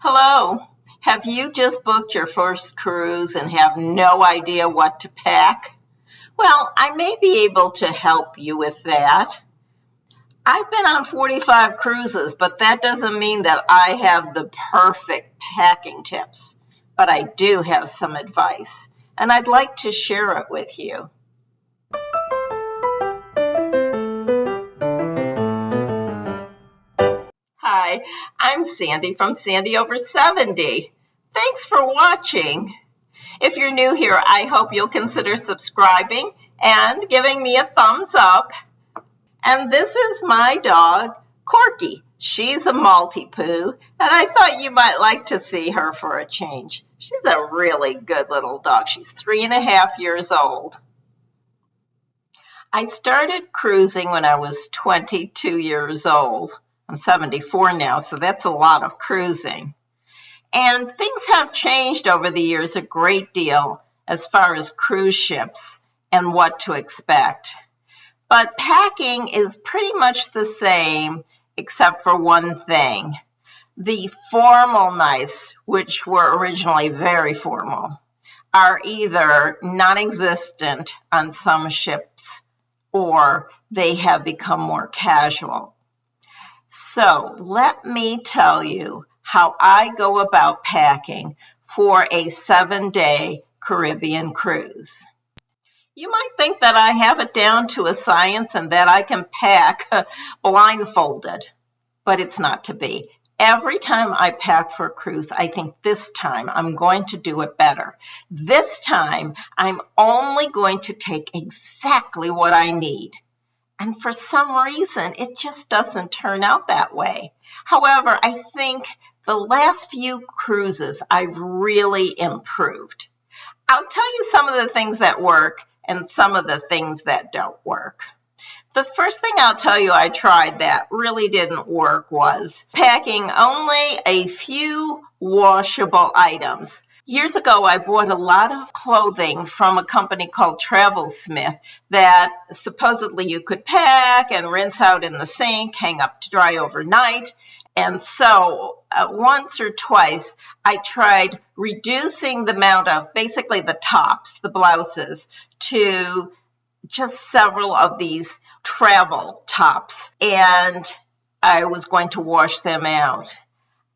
Hello. Have you just booked your first cruise and have no idea what to pack? Well, I may be able to help you with that. I've been on 45 cruises, but that doesn't mean that I have the perfect packing tips. But I do have some advice, and I'd like to share it with you. Hi, I'm Sandy from Sandy Over 70. Thanks for watching. If you're new here, I hope you'll consider subscribing and giving me a thumbs up. And this is my dog, Corky. She's a Maltipoo, and I thought you might like to see her for a change. She's a really good little dog. She's 3.5 years old. I started cruising when I was 22 years old. I'm 74 now, so that's a lot of cruising. And things have changed over the years a great deal as far as cruise ships and what to expect. But packing is pretty much the same except for one thing. The formal nights, which were originally very formal, are either non-existent on some ships or they have become more casual. So let me tell you how I go about packing for a 7-day Caribbean cruise. You might think that I have it down to a science and that I can pack blindfolded, but it's not to be. Every time I pack for a cruise, I think this time I'm going to do it better. This time, I'm only going to take exactly what I need. And for some reason, it just doesn't turn out that way. However, I think the last few cruises, I've really improved. I'll tell you some of the things that work and some of the things that don't work. The first thing I'll tell you I tried that really didn't work was packing only a few washable items. Years ago, I bought a lot of clothing from a company called Travel Smith that supposedly you could pack and rinse out in the sink, hang up to dry overnight. And so once or twice, I tried reducing the amount of basically the tops, the blouses, to just several of these travel tops. And I was going to wash them out.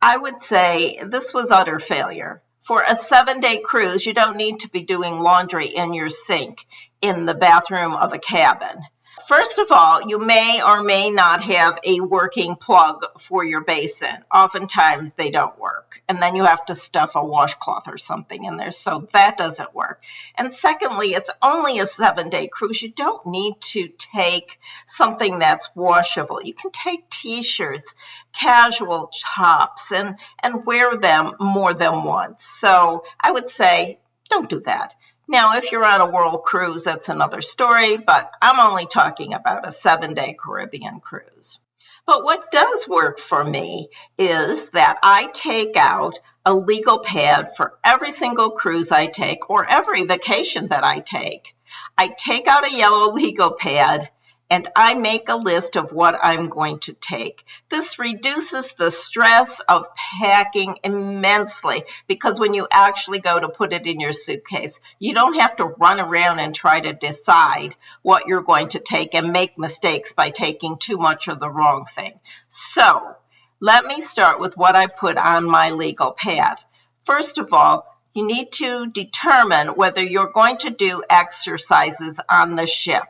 I would say this was utter failure. For a 7-day cruise, you don't need to be doing laundry in your sink in the bathroom of a cabin. First of all, you may or may not have a working plug for your basin. Oftentimes they don't work. And then you have to stuff a washcloth or something in there. So that doesn't work. And secondly, it's only a 7-day cruise. You don't need to take something that's washable. You can take t-shirts, casual tops, and wear them more than once. So I would say don't do that. Now, if you're on a world cruise, that's another story, but I'm only talking about a 7-day Caribbean cruise. But what does work for me is that I take out a legal pad for every single cruise I take or every vacation that I take. I take out a yellow legal pad and I make a list of what I'm going to take. This reduces the stress of packing immensely because when you actually go to put it in your suitcase, you don't have to run around and try to decide what you're going to take and make mistakes by taking too much of the wrong thing. So let me start with what I put on my legal pad. First of all, you need to determine whether you're going to do exercises on the ship.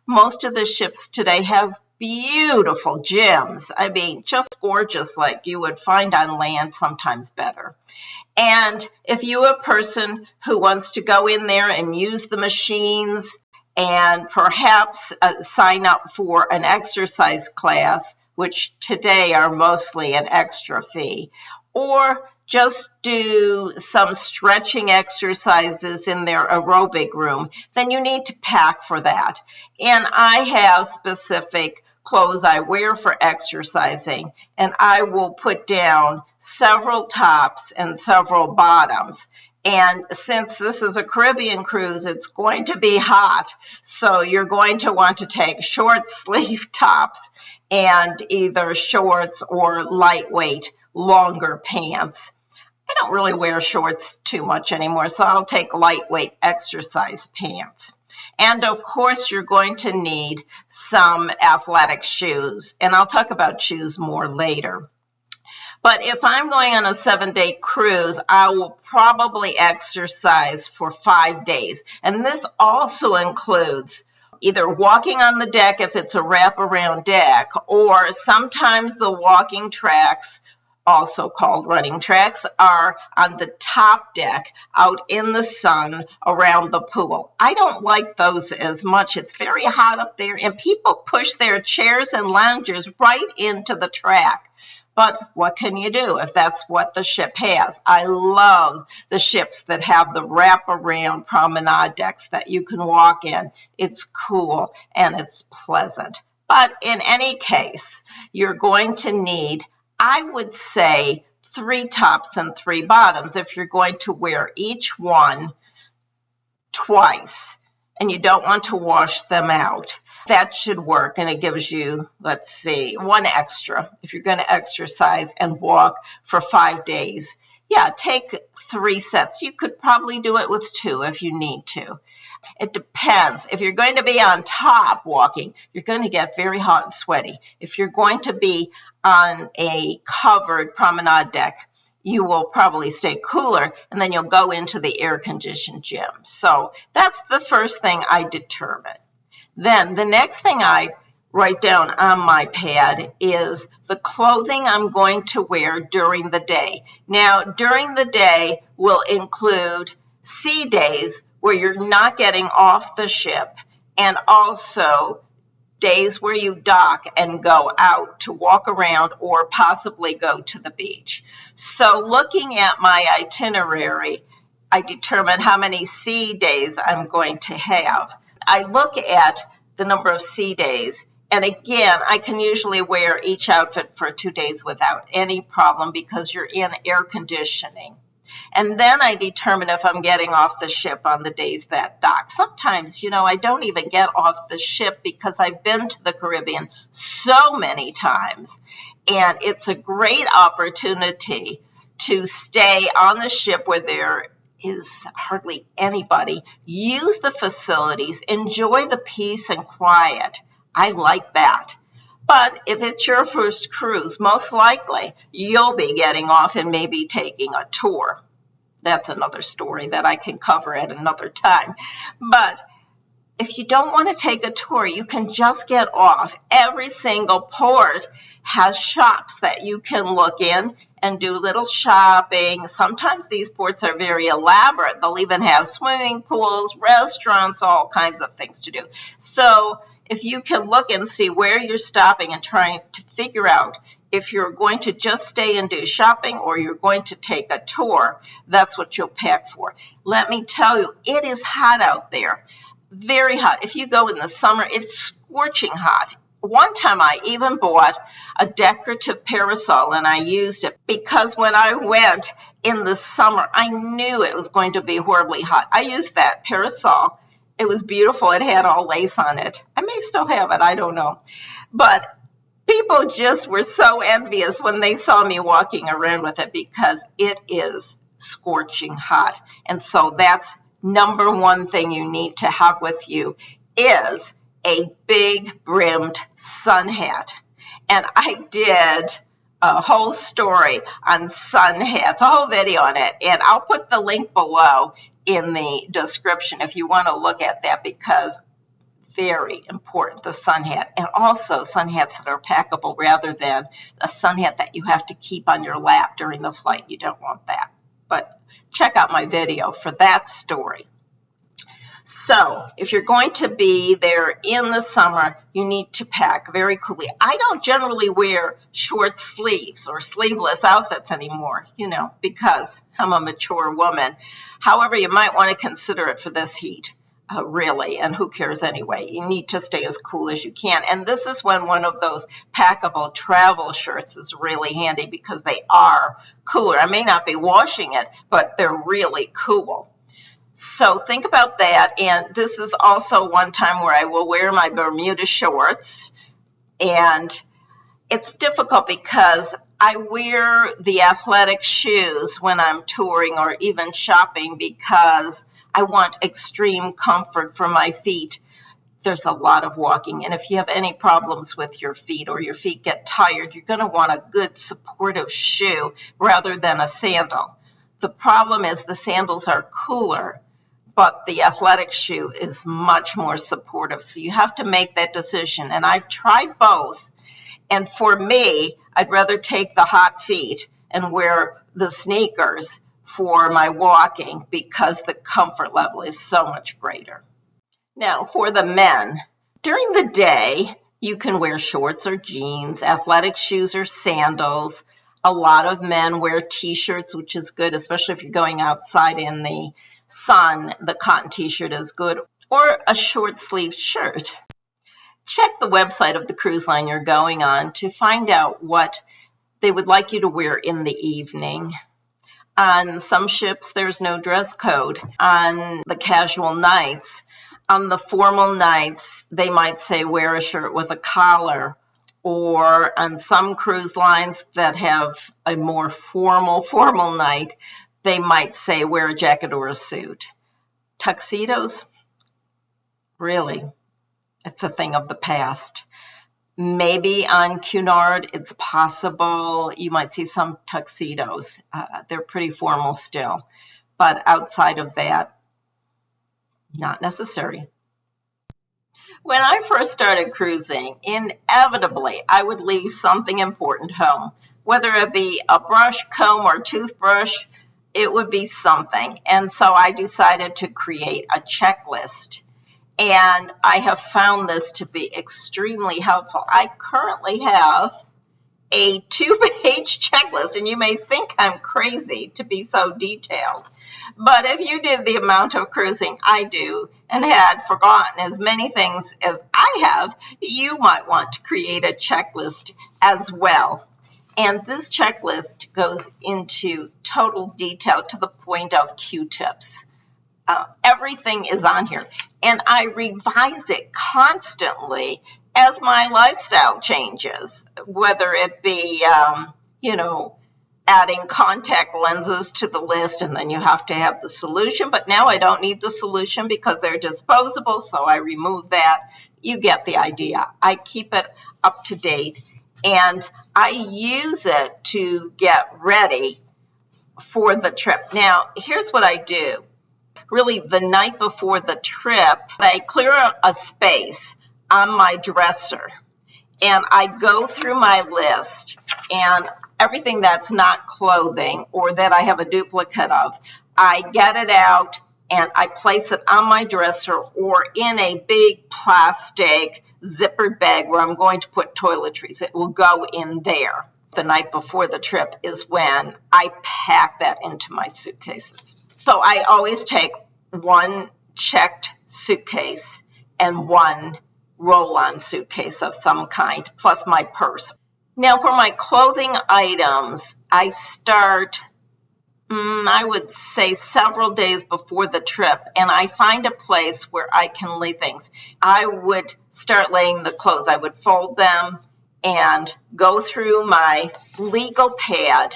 Most of the ships today have beautiful gyms. I mean, just gorgeous like you would find on land, sometimes better. And if you're a person who wants to go in there and use the machines and perhaps sign up for an exercise class, which today are mostly an extra fee, or just do some stretching exercises in their aerobic room, then you need to pack for that. And I have specific clothes I wear for exercising, and I will put down several tops and several bottoms. And since this is a Caribbean cruise, it's going to be hot. So you're going to want to take short sleeve tops and either shorts or lightweight, longer pants. don't really wear shorts too much anymore, so I'll take lightweight exercise pants. And of course, you're going to need some athletic shoes, and I'll talk about shoes more later. But if I'm going on a 7-day cruise, I will probably exercise for 5 days. And this also includes either walking on the deck if it's a wraparound deck, or sometimes the walking tracks, also called running tracks, are on the top deck out in the sun around the pool. I don't like those as much. It's very hot up there, and people push their chairs and loungers right into the track. But what can you do if that's what the ship has? I love the ships that have the wraparound promenade decks that you can walk in. It's cool and it's pleasant. But in any case, you're going to need, I would say, 3 tops and 3 bottoms if you're going to wear each one twice and you don't want to wash them out. That should work, and it gives you, let's see, 1 extra if you're going to exercise and walk for 5 days. Yeah, take 3 sets. You could probably do it with 2 if you need to. It depends. If you're going to be on top walking, you're going to get very hot and sweaty. If you're going to be on a covered promenade deck, you will probably stay cooler, and then you'll go into the air-conditioned gym. So that's the first thing I determine. Then the next thing I write down on my pad is the clothing I'm going to wear during the day. Now, during the day will include sea days where you're not getting off the ship, and also days where you dock and go out to walk around or possibly go to the beach. So looking at my itinerary, I determine how many sea days I'm going to have. I look at the number of sea days, and again, I can usually wear each outfit for 2 days without any problem because you're in air conditioning. And then I determine if I'm getting off the ship on the days that dock. Sometimes, I don't even get off the ship because I've been to the Caribbean so many times, and it's a great opportunity to stay on the ship where there is hardly anybody. Use the facilities, enjoy the peace and quiet. I like that. But if it's your first cruise, most likely you'll be getting off and maybe taking a tour. That's another story that I can cover at another time. But if you don't want to take a tour, you can just get off. Every single port has shops that you can look in and do little shopping. Sometimes these ports are very elaborate. They'll even have swimming pools, restaurants, all kinds of things to do. So if you can look and see where you're stopping and trying to figure out if you're going to just stay and do shopping or you're going to take a tour, that's what you'll pack for. Let me tell you, it is hot out there. Very hot. If you go in the summer, it's scorching hot. One time I even bought a decorative parasol and I used it because when I went in the summer, I knew it was going to be horribly hot. I used that parasol. It was beautiful. It had all lace on it. I may still have it. I don't know. But people just were so envious when they saw me walking around with it because it is scorching hot. And so that's number one thing you need to have with you is a big brimmed sun hat. And I did a whole story on sun hats, a whole video on it. And I'll put the link below in the description if you want to look at that because very important, the sun hat. And also sun hats that are packable rather than a sun hat that you have to keep on your lap during the flight. You don't want that. But check out my video for that story. So if you're going to be there in the summer, you need to pack very coolly. I don't generally wear short sleeves or sleeveless outfits anymore, because I'm a mature woman. However, you might want to consider it for this heat, really, and who cares anyway? You need to stay as cool as you can. And this is when one of those packable travel shirts is really handy because they are cooler. I may not be washing it, but they're really cool. So think about that, and this is also one time where I will wear my Bermuda shorts, and it's difficult because I wear the athletic shoes when I'm touring or even shopping because I want extreme comfort for my feet. There's a lot of walking, and if you have any problems with your feet or your feet get tired, you're going to want a good supportive shoe rather than a sandal. The problem is the sandals are cooler, but the athletic shoe is much more supportive. So you have to make that decision, and I've tried both. And for me, I'd rather take the hot feet and wear the sneakers for my walking because the comfort level is so much greater. Now, for the men, during the day, you can wear shorts or jeans, athletic shoes or sandals. A lot of men wear t-shirts, which is good, especially if you're going outside in the sun. The cotton t-shirt is good, or a short sleeve shirt. Check the website of the cruise line you're going on to find out what they would like you to wear in the evening. On some ships, there's no dress code. On the casual nights, on the formal nights, they might say wear a shirt with a collar. Or on some cruise lines that have a more formal night, they might say wear a jacket or a suit. Tuxedos? Really? It's a thing of the past. Maybe on Cunard, it's possible you might see some tuxedos. They're pretty formal still. But outside of that, not necessary. When I first started cruising, inevitably, I would leave something important home. Whether it be a brush, comb, or toothbrush, it would be something. And so I decided to create a checklist. And I have found this to be extremely helpful. I currently have a 2-page checklist, and you may think I'm crazy to be so detailed. But if you did the amount of cruising I do and had forgotten as many things as I have, you might want to create a checklist as well. And this checklist goes into total detail to the point of Q-tips. Everything is on here, and I revise it constantly as my lifestyle changes, whether it be, adding contact lenses to the list, and then you have to have the solution, but now I don't need the solution because they're disposable, so I remove that. You get the idea. I keep it up to date, and I use it to get ready for the trip. Now, here's what I do. Really, the night before the trip, I clear a space on my dresser, and I go through my list, and everything that's not clothing or that I have a duplicate of, I get it out and I place it on my dresser or in a big plastic zippered bag where I'm going to put toiletries. It will go in there. The night before the trip is when I pack that into my suitcases. So I always take one checked suitcase and one roll-on suitcase of some kind, plus my purse. Now for my clothing items, I start, I would say several days before the trip, and I find a place where I can lay things. I would start laying the clothes. I would fold them and go through my legal pad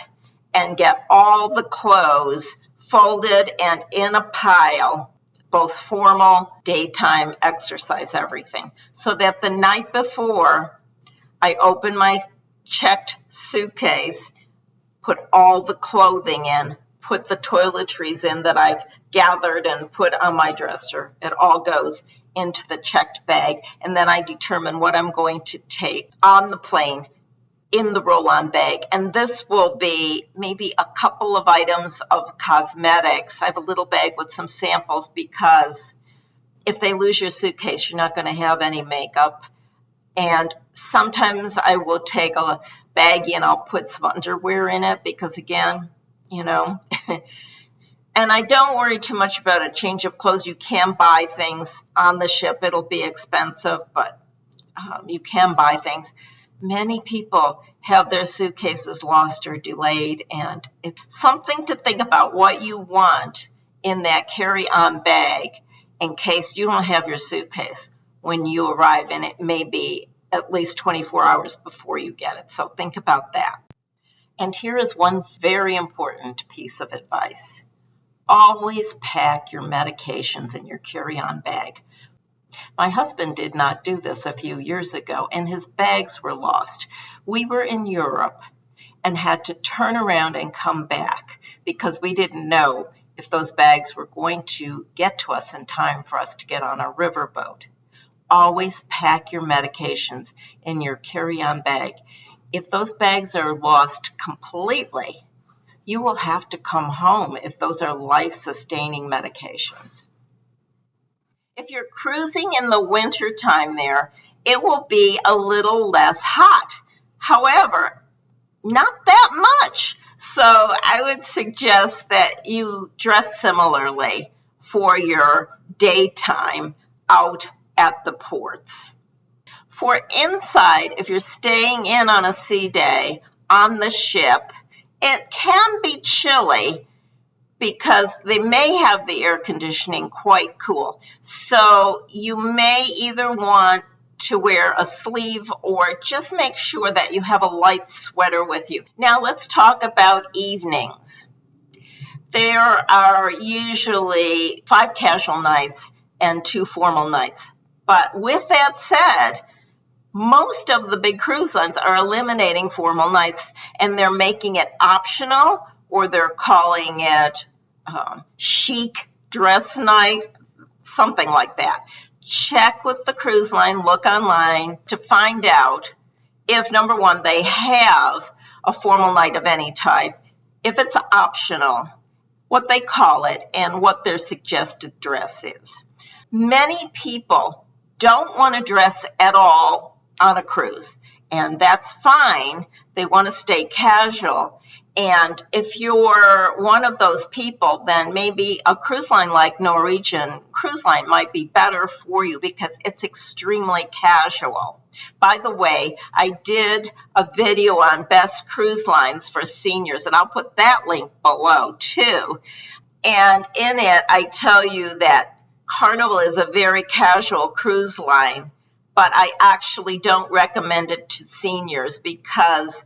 and get all the clothes folded and in a pile, both formal, daytime, exercise, everything. So that the night before, I open my checked suitcase, put all the clothing in, put the toiletries in that I've gathered and put on my dresser. It all goes into the checked bag. And then I determine what I'm going to take on the plane in the roll-on bag. And this will be maybe a couple of items of cosmetics. I have a little bag with some samples because if they lose your suitcase, you're not going to have any makeup. And sometimes I will take a baggie and I'll put some underwear in it because, again, and I don't worry too much about a change of clothes. You can buy things on the ship. It'll be expensive, but you can buy things. Many people have their suitcases lost or delayed, and it's something to think about what you want in that carry-on bag in case you don't have your suitcase when you arrive, and it may be at least 24 hours before you get it. So think about that. And here is one very important piece of advice. Always pack your medications in your carry-on bag. My husband did not do this a few years ago, and his bags were lost. We were in Europe and had to turn around and come back because we didn't know if those bags were going to get to us in time for us to get on a riverboat. Always pack your medications in your carry-on bag. If those bags are lost completely, you will have to come home if those are life-sustaining medications. If you're cruising in the winter time there, it will be a little less hot. However, not that much. So I would suggest that you dress similarly for your daytime out at the ports. For inside, if you're staying in on a sea day on the ship, it can be chilly because they may have the air conditioning quite cool. So you may either want to wear a sleeve or just make sure that you have a light sweater with you. Now let's talk about evenings. There are usually 5 casual nights and 2 formal nights. But with that said, most of the big cruise lines are eliminating formal nights and they're making it optional, or they're calling it chic dress night, something like that. Check with the cruise line, look online to find out if, number one, they have a formal night of any type, if it's optional, what they call it, and what their suggested dress is. Many people don't want to dress at all on a cruise, and that's fine. They want to stay casual. And if you're one of those people, then maybe a cruise line like Norwegian Cruise Line might be better for you because it's extremely casual. By the way, I did a video on best cruise lines for seniors, and I'll put that link below too. And in it, I tell you that Carnival is a very casual cruise line, but I actually don't recommend it to seniors because,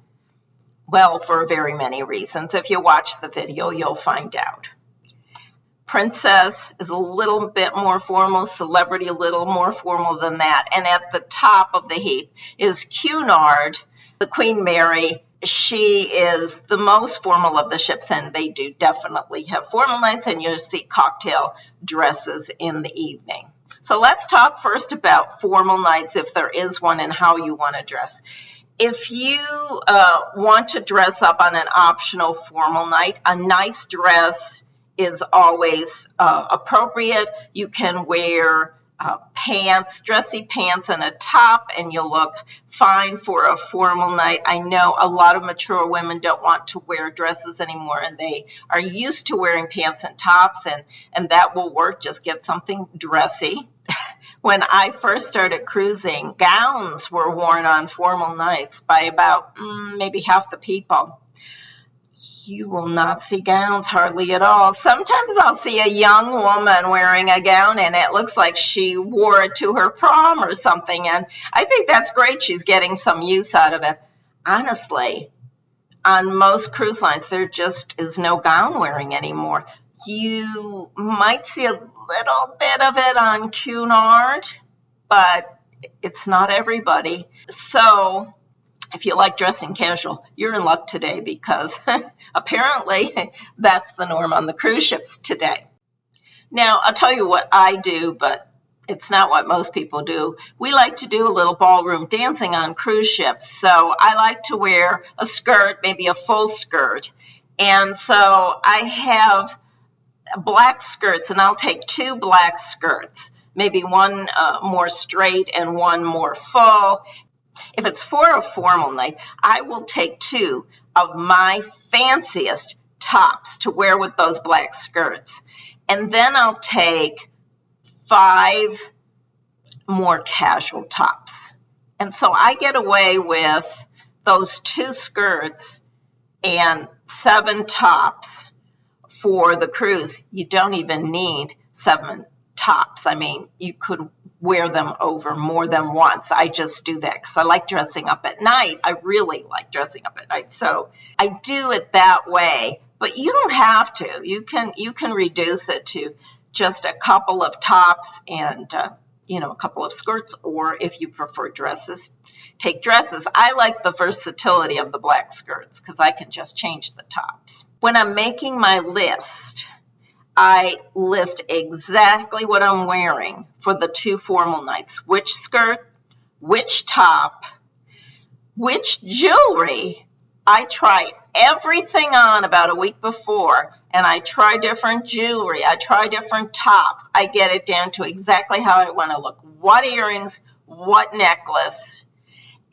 well, for very many reasons. If you watch the video, you'll find out. Princess is a little bit more formal, Celebrity a little more formal than that. And at the top of the heap is Cunard, the Queen Mary. She is the most formal of the ships, and they do definitely have formal nights, and you'll see cocktail dresses in the evening. So let's talk first about formal nights, if there is one, and how you want to dress. If you want to dress up on an optional formal night, a nice dress is always appropriate. You can wear pants, dressy pants and a top, and you'll look fine for a formal night. I know a lot of mature women don't want to wear dresses anymore, and they are used to wearing pants and tops, and that will work. Just get something dressy. When I first started cruising, gowns were worn on formal nights by about maybe half the people. You will not see gowns hardly at all. Sometimes I'll see a young woman wearing a gown and it looks like she wore it to her prom or something, and I think that's great. She's getting some use out of it. Honestly, on most cruise lines, there just is no gown wearing anymore. You might see a little bit of it on Cunard, but it's not everybody. So if you like dressing casual, you're in luck today because apparently that's the norm on the cruise ships today. Now, I'll tell you what I do, but it's not what most people do. We like to do a little ballroom dancing on cruise ships. So I like to wear a skirt, maybe a full skirt. And so I have black skirts, and I'll take 2 black skirts, maybe one more straight and one more full. If it's for a formal night, I will take 2 of my fanciest tops to wear with those black skirts. And then I'll take 5 more casual tops. And so I get away with those 2 skirts and 7 tops for the cruise. You don't even need 7 tops. I mean, you could wear them over more than once. I just do that because I like dressing up at night. I really like dressing up at night. So I do it that way, but you don't have to. You can reduce it to just a couple of tops and, a couple of skirts, or if you prefer dresses, take dresses. I like the versatility of the black skirts because I can just change the tops. When I'm making my list, I list exactly what I'm wearing for the 2 formal nights. Which skirt, which top, which jewelry. I try everything on about a week before, and I try different jewelry. I try different tops. I get it down to exactly how I want to look. What earrings, what necklace,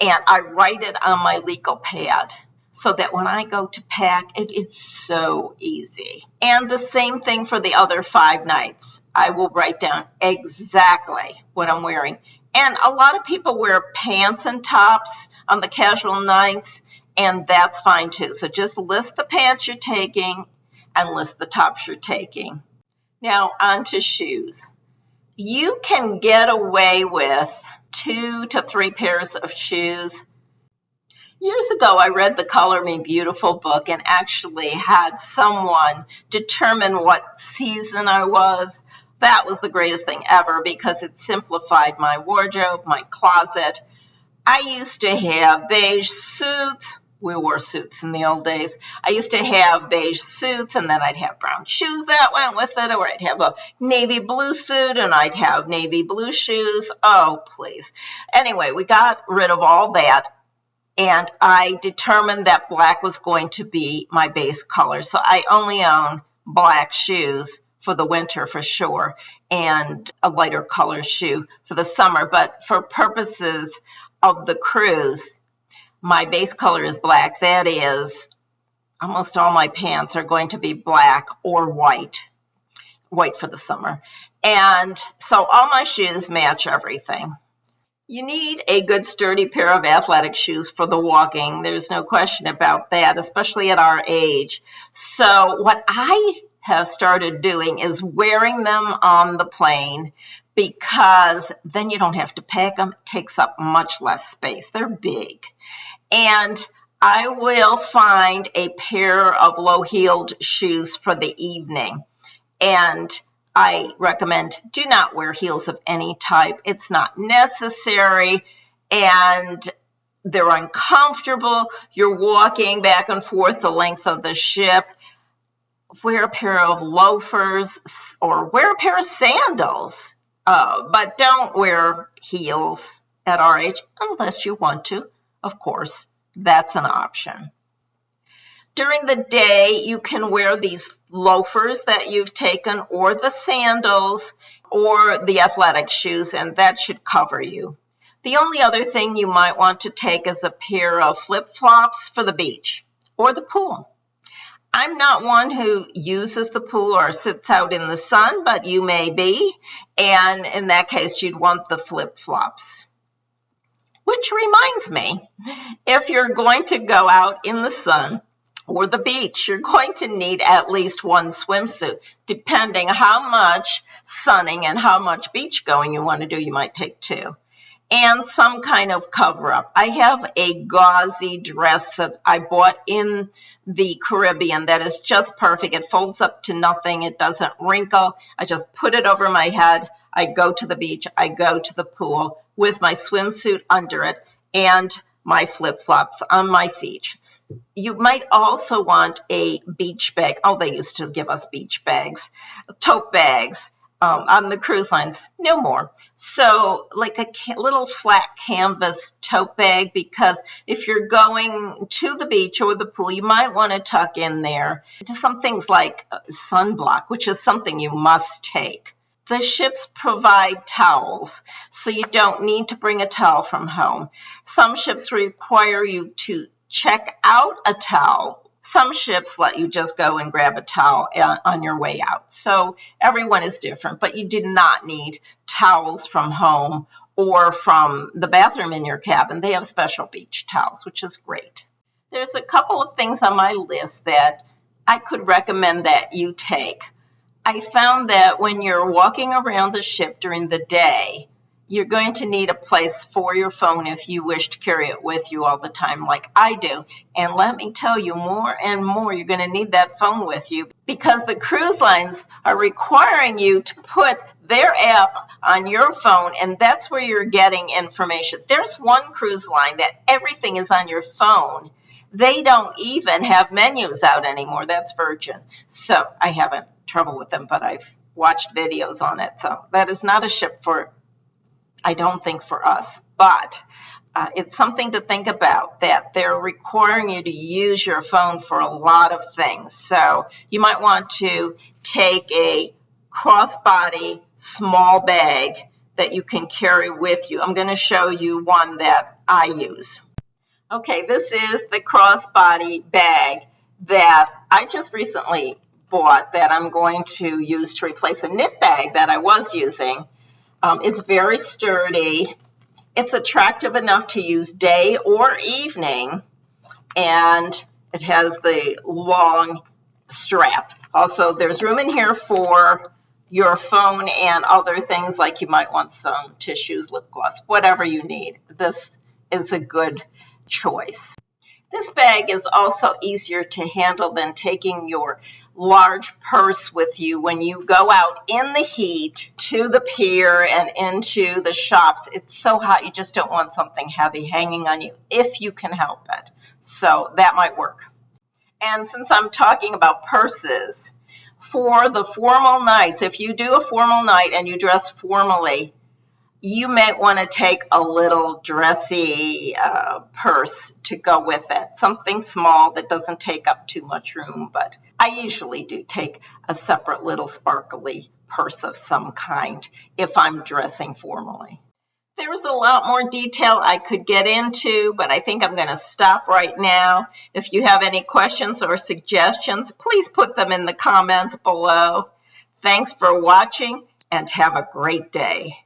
and I write it on my legal pad, so that when I go to pack, it is so easy. And the same thing for the other 5 nights. I will write down exactly what I'm wearing. And a lot of people wear pants and tops on the casual nights, and that's fine too. So just list the pants you're taking and list the tops you're taking. Now on to shoes. You can get away with 2 to 3 pairs of shoes. Years ago, I read the Color Me Beautiful book and actually had someone determine what season I was. That was the greatest thing ever because it simplified my wardrobe, my closet. I used to have beige suits. We wore suits in the old days. I used to have beige suits, and then I'd have brown shoes that went with it, or I'd have a navy blue suit, and I'd have navy blue shoes. Oh, please. Anyway, we got rid of all that. And I determined that black was going to be my base color. So I only own black shoes for the winter for sure, and a lighter color shoe for the summer. But for purposes of the cruise, my base color is black. That is, almost all my pants are going to be black or white for the summer. And so all my shoes match everything. You need a good sturdy pair of athletic shoes for the walking. There's no question about that, especially at our age. So what I have started doing is wearing them on the plane because then you don't have to pack them. It takes up much less space. They're big. And I will find a pair of low-heeled shoes for the evening. And I recommend do not wear heels of any type. It's not necessary, and they're uncomfortable. You're walking back and forth the length of the ship. Wear a pair of loafers or wear a pair of sandals, but don't wear heels at our age unless you want to. Of course, that's an option. During the day, you can wear these loafers that you've taken or the sandals or the athletic shoes, and that should cover you. The only other thing you might want to take is a pair of flip-flops for the beach or the pool. I'm not one who uses the pool or sits out in the sun, but you may be, and in that case, you'd want the flip-flops. Which reminds me, if you're going to go out in the sun or the beach, you're going to need at least one swimsuit. Depending how much sunning and how much beach going you want to do, you might take 2. And some kind of cover-up. I have a gauzy dress that I bought in the Caribbean that is just perfect. It folds up to nothing. It doesn't wrinkle. I just put it over my head. I go to the beach. I go to the pool with my swimsuit under it and my flip-flops on my feet. You might also want a beach bag. Oh, they used to give us beach bags, tote bags on the cruise lines. No more. So like a little flat canvas tote bag, because if you're going to the beach or the pool, you might want to tuck in there just some things like sunblock, which is something you must take. The ships provide towels, so you don't need to bring a towel from home. Some ships require you to check out a towel. Some ships let you just go and grab a towel on your way out. So everyone is different, but you do not need towels from home or from the bathroom in your cabin. They have special beach towels, which is great. There's a couple of things on my list that I could recommend that you take. I found that when you're walking around the ship during the day, you're going to need a place for your phone if you wish to carry it with you all the time like I do. And let me tell you, more and more you're going to need that phone with you because the cruise lines are requiring you to put their app on your phone, and that's where you're getting information. There's one cruise line that everything is on your phone. They don't even have menus out anymore. That's Virgin. So I haven't trouble with them, but I've watched videos on it. So that is not a ship for, I don't think, for us, but it's something to think about, that they're requiring you to use your phone for a lot of things. So you might want to take a crossbody small bag that you can carry with you. I'm going to show you one that I use. Okay, this is the crossbody bag that I just recently bought that I'm going to use to replace a knit bag that I was using. It's very sturdy. It's attractive enough to use day or evening, and it has the long strap. Also, there's room in here for your phone and other things, like you might want some tissues, lip gloss, whatever you need. This is a good choice. This bag is also easier to handle than taking your large purse with you when you go out in the heat to the pier and into the shops. It's so hot, you just don't want something heavy hanging on you if you can help it. So that might work. And since I'm talking about purses, for the formal nights, if you do a formal night and you dress formally, you may want to take a little dressy purse to go with it. Something small that doesn't take up too much room, but I usually do take a separate little sparkly purse of some kind if I'm dressing formally. There's a lot more detail I could get into, but I think I'm going to stop right now. If you have any questions or suggestions, please put them in the comments below. Thanks for watching and have a great day.